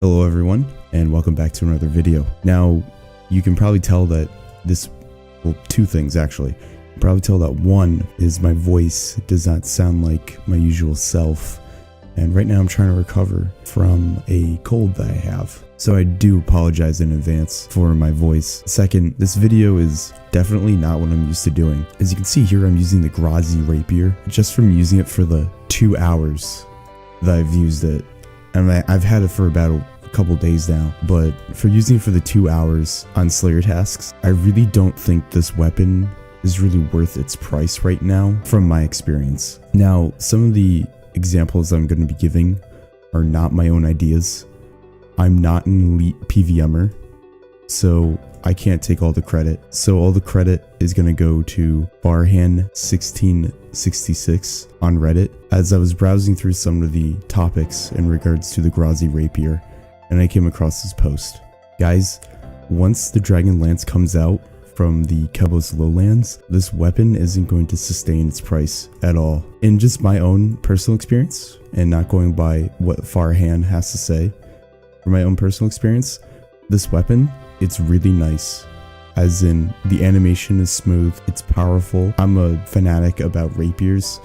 Hello everyone, and welcome back to another video. Now, you can probably tell that two things actually. You can probably tell that one is my voice does not sound like my usual self. And right now I'm trying to recover from a cold that I have. So I do apologize in advance for my voice. Second, this video is definitely not what I'm used to doing. As you can see here, I'm using the Ghrazi Rapier. Just from using it for the 2 hours that I've used it. And I've had it for about a couple days now, but for using it for the 2 hours on Slayer tasks, I really don't think this weapon is really worth its price right now from my experience. Now, some of the examples I'm going to be giving are not my own ideas. I'm not an elite PVMer, so I can't take all the credit. So all the credit is going to go to Barhan1666 on Reddit, as I was browsing through some of the topics in regards to the Ghrazi Rapier, and I came across this post. Guys, once the Dragon Lance comes out from the Kebos Lowlands, this weapon isn't going to sustain its price at all. In just my own personal experience, and not going by what Farhan has to say, from my own personal experience, this weapon, it's really nice. As in, the animation is smooth, it's powerful. I'm a fanatic about rapiers.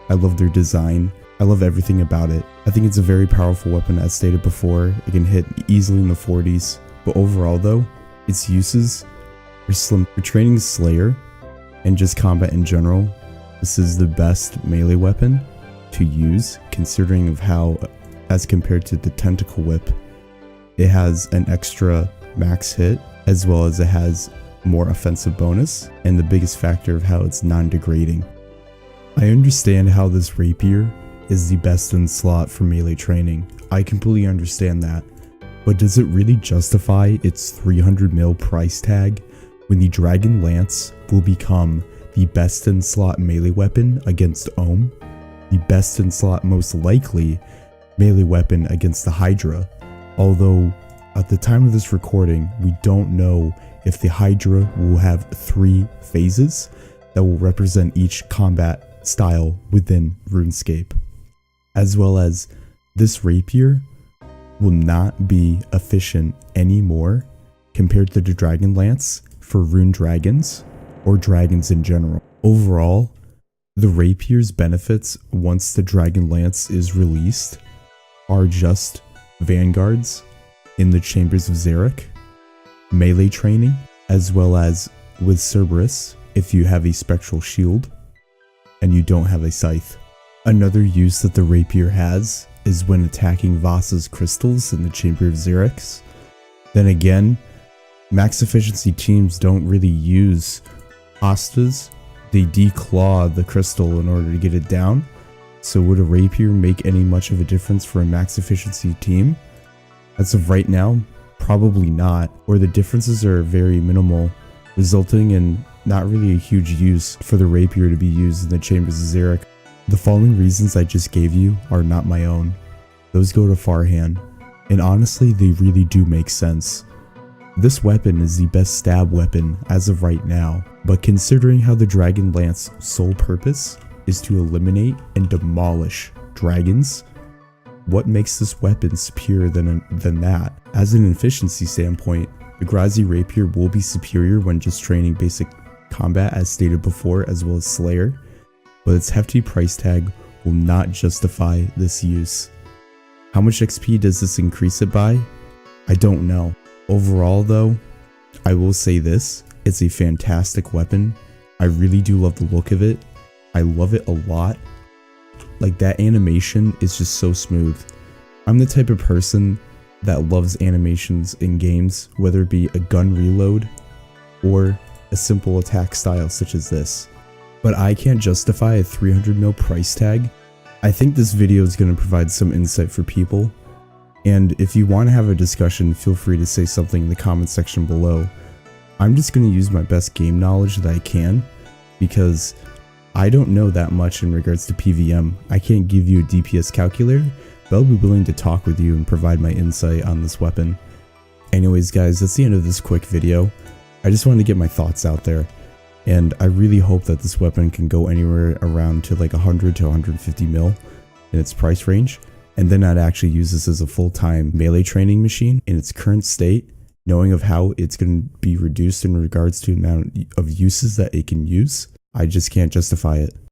I love their design. I love everything about it. I think it's a very powerful weapon, as stated before. It can hit easily in the 40s. But overall though, its uses are slim. For training Slayer and just combat in general, this is the best melee weapon to use, considering of how, as compared to the Tentacle Whip, it has an extra max hit, as well as it has more offensive bonus, and the biggest factor of how it's non-degrading. I understand how this rapier is the best in slot for melee training. I completely understand that, but does it really justify its 300 mil price tag when the Dragon Lance will become the best in slot melee weapon against Ohm, the best in slot most likely melee weapon against the Hydra? Although, at the time of this recording, we don't know if the Hydra will have 3 phases that will represent each combat style within Runescape. As well as, this rapier will not be efficient anymore compared to the Dragon Lance for rune dragons or dragons in general. Overall, the rapier's benefits once the Dragon Lance is released are just vanguards in the Chambers of Xeric, melee training, as well as with Cerberus if you have a spectral shield and you don't have a scythe. Another use that the rapier has is when attacking Vasa's crystals in the Chamber of Xeric. Then again, max efficiency teams don't really use hostas. They declaw the crystal in order to get it down. So would a rapier make any much of a difference for a max efficiency team? As of right now, probably not, or the differences are very minimal, resulting in not really a huge use for the rapier to be used in the Chambers of Xeric. The following reasons I just gave you are not my own. Those go to Farhan, and honestly they really do make sense. This weapon is the best stab weapon as of right now, but considering how the Dragon Lance's sole purpose is to eliminate and demolish dragons, what makes this weapon superior than that? As an efficiency standpoint, the Ghrazi Rapier will be superior when just training basic combat as stated before, as well as Slayer, but its hefty price tag will not justify this use. How much XP does this increase it by? I don't know. Overall though, I will say this, it's a fantastic weapon. I really do love the look of it. I love it a lot. Like, that animation is just so smooth. I'm the type of person that loves animations in games, whether it be a gun reload or a simple attack style such as this. But I can't justify a 300 mil price tag. I think this video is going to provide some insight for people. And if you want to have a discussion, feel free to say something in the comment section below. I'm just going to use my best game knowledge that I can, because I don't know that much in regards to PVM. I can't give you a DPS calculator, but I'll be willing to talk with you and provide my insight on this weapon. Anyways guys, that's the end of this quick video. I just wanted to get my thoughts out there, and I really hope that this weapon can go anywhere around to like 100 to 150 mil in its price range. and then I'd actually use this as a full-time melee training machine in its current state, knowing of how it's going to be reduced in regards to the amount of uses that it can use. I just can't justify it.